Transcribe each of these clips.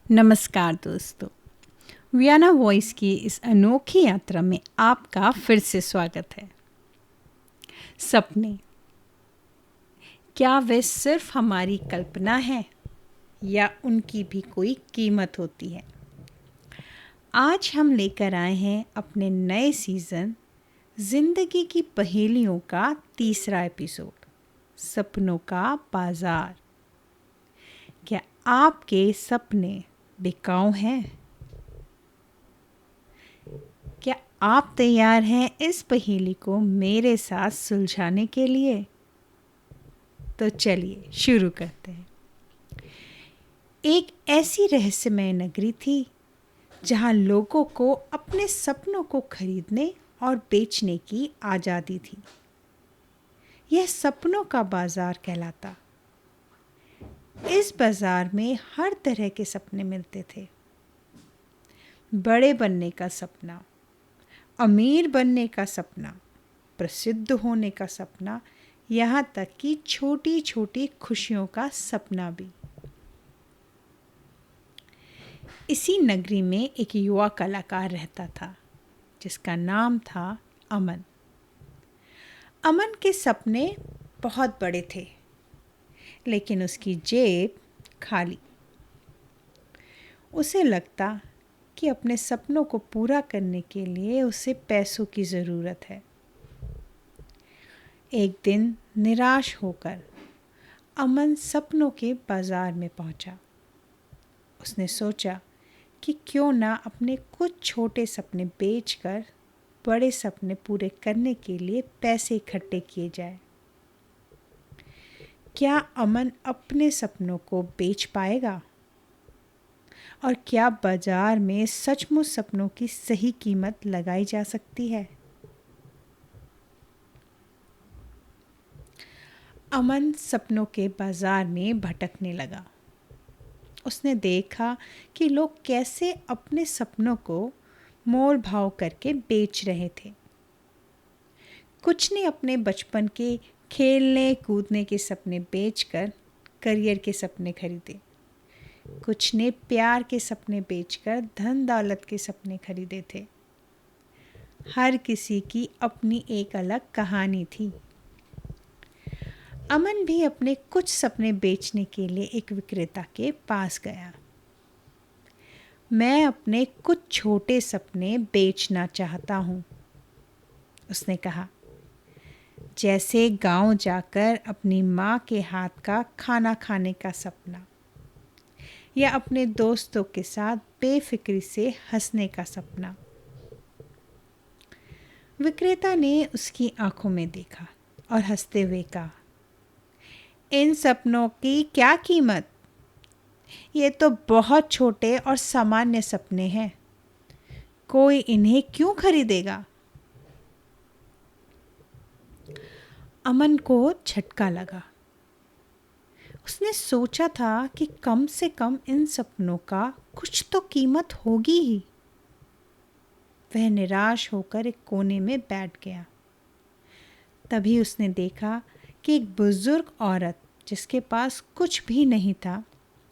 नमस्कार दोस्तों, Vienna voice की इस अनोखी यात्रा में आपका फिर से स्वागत है। सपने, क्या वे सिर्फ हमारी कल्पना है या उनकी भी कोई कीमत होती है? आज हम लेकर आए हैं अपने नए सीज़न जिंदगी की पहेलियों का तीसरा एपिसोड, सपनों का बाजार। क्या आपके सपने बिकाऊ हैं? क्या आप तैयार हैं इस पहेली को मेरे साथ सुलझाने के लिए? तो चलिए शुरू करते हैं। एक ऐसी रहस्यमय नगरी थी जहां लोगों को अपने सपनों को खरीदने और बेचने की आज़ादी थी। यह सपनों का बाजार कहलाता। इस बाजार में हर तरह के सपने मिलते थे। बड़े बनने का सपना, अमीर बनने का सपना, प्रसिद्ध होने का सपना, यहाँ तक कि छोटी छोटी खुशियों का सपना भी। इसी नगरी में एक युवा कलाकार रहता था जिसका नाम था अमन। अमन के सपने बहुत बड़े थे, लेकिन उसकी जेब खाली। उसे लगता कि अपने सपनों को पूरा करने के लिए उसे पैसों की ज़रूरत है। एक दिन निराश होकर अमन सपनों के बाज़ार में पहुंचा। उसने सोचा कि क्यों ना अपने कुछ छोटे सपने बेचकर बड़े सपने पूरे करने के लिए पैसे इकट्ठे किए जाए। क्या अमन अपने सपनों को बेच पाएगा? और क्या बाजार में सचमुच सपनों की सही कीमत लगाई जा सकती है? अमन सपनों के बाजार में भटकने लगा। उसने देखा कि लोग कैसे अपने सपनों को मोल भाव करके बेच रहे थे। कुछ ने अपने बचपन के खेलने कूदने के सपने बेचकर करियर के सपने खरीदे। कुछ ने प्यार के सपने बेचकर धन दौलत के सपने खरीदे थे। हर किसी की अपनी एक अलग कहानी थी। अमन भी अपने कुछ सपने बेचने के लिए एक विक्रेता के पास गया। मैं अपने कुछ छोटे सपने बेचना चाहता हूँ, उसने कहा। जैसे गांव जाकर अपनी माँ के हाथ का खाना खाने का सपना, या अपने दोस्तों के साथ बेफिक्री से हंसने का सपना। विक्रेता ने उसकी आंखों में देखा और हंसते हुए कहा, इन सपनों की क्या कीमत? ये तो बहुत छोटे और सामान्य सपने हैं। कोई इन्हें क्यों खरीदेगा? अमन को झटका लगा। उसने सोचा था कि कम से कम इन सपनों का कुछ तो कीमत होगी ही। वह निराश होकर एक कोने में बैठ गया। तभी उसने देखा कि एक बुजुर्ग औरत जिसके पास कुछ भी नहीं था,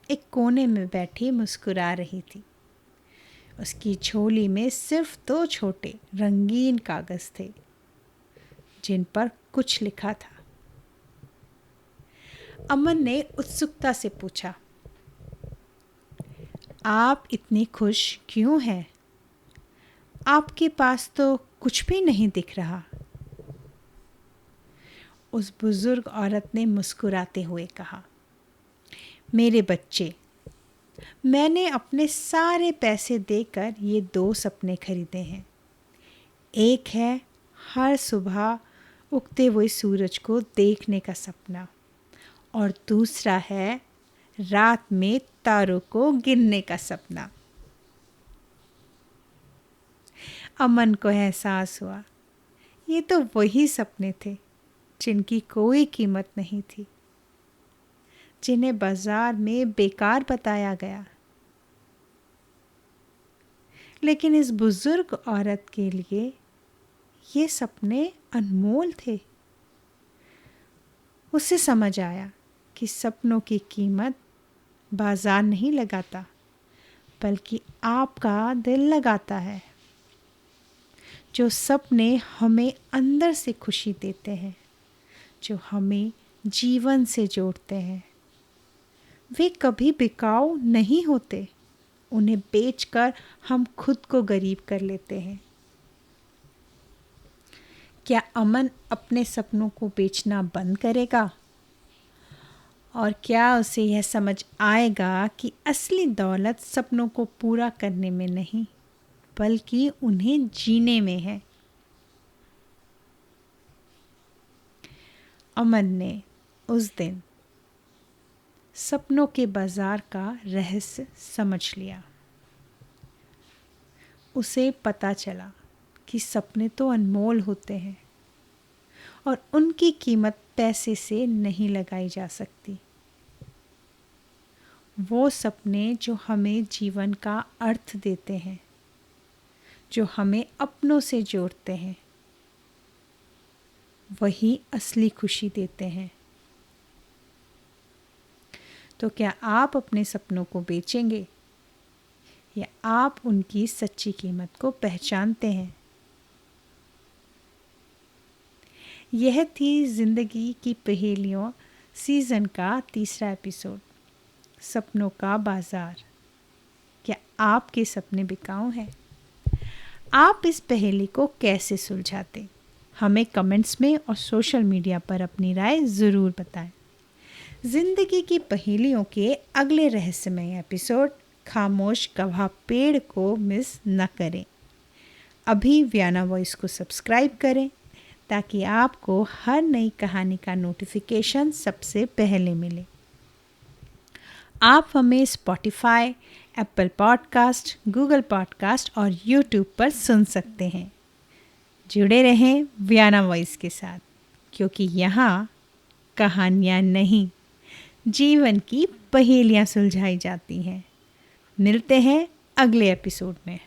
एक कोने में बैठी मुस्कुरा रही थी। उसकी झोली में सिर्फ 2 छोटे रंगीन कागज थे जिन पर कुछ लिखा था। अमन ने उत्सुकता से पूछा, आप इतनी खुश क्यों हैं? आपके पास तो कुछ भी नहीं दिख रहा। उस बुजुर्ग औरत ने मुस्कुराते हुए कहा, मेरे बच्चे, मैंने अपने सारे पैसे देकर ये 2 सपने खरीदे हैं। एक है हर सुबह उगते हुए सूरज को देखने का सपना, और दूसरा है रात में तारों को गिनने का सपना। अमन को एहसास हुआ, ये तो वही सपने थे जिनकी कोई कीमत नहीं थी, जिन्हें बाजार में बेकार बताया गया। लेकिन इस बुजुर्ग औरत के लिए ये सपने अनमोल थे। उसे समझ आया कि सपनों की कीमत बाजार नहीं लगाता, बल्कि आपका दिल लगाता है। जो सपने हमें अंदर से खुशी देते हैं, जो हमें जीवन से जोड़ते हैं, वे कभी बिकाऊ नहीं होते। उन्हें बेचकर हम खुद को गरीब कर लेते हैं। क्या अमन अपने सपनों को बेचना बंद करेगा? और क्या उसे यह समझ आएगा कि असली दौलत सपनों को पूरा करने में नहीं, बल्कि उन्हें जीने में है? अमन ने उस दिन सपनों के बाजार का रहस्य समझ लिया। उसे पता चला कि सपने तो अनमोल होते हैं और उनकी कीमत पैसे से नहीं लगाई जा सकती। वो सपने जो हमें जीवन का अर्थ देते हैं, जो हमें अपनों से जोड़ते हैं, वही असली खुशी देते हैं। तो क्या आप अपने सपनों को बेचेंगे या आप उनकी सच्ची कीमत को पहचानते हैं? यह थी जिंदगी की पहेलियों सीजन का 3रा एपिसोड, सपनों का बाजार। क्या आपके सपने बिकाऊ हैं? आप इस पहेली को कैसे सुलझाते? हमें कमेंट्स में और सोशल मीडिया पर अपनी राय ज़रूर बताएं। जिंदगी की पहेलियों के अगले रहस्यमय एपिसोड खामोश गवाह पेड़ को मिस न करें। अभी वियाना वॉइस को सब्सक्राइब करें ताकि आपको हर नई कहानी का नोटिफिकेशन सबसे पहले मिले। आप हमें Spotify, Apple podcast, Google podcast और यूट्यूब पर सुन सकते हैं। जुड़े रहें वियाना वॉइस के साथ, क्योंकि यहाँ कहानियाँ नहीं, जीवन की पहेलियाँ सुलझाई जाती हैं। मिलते हैं अगले एपिसोड में।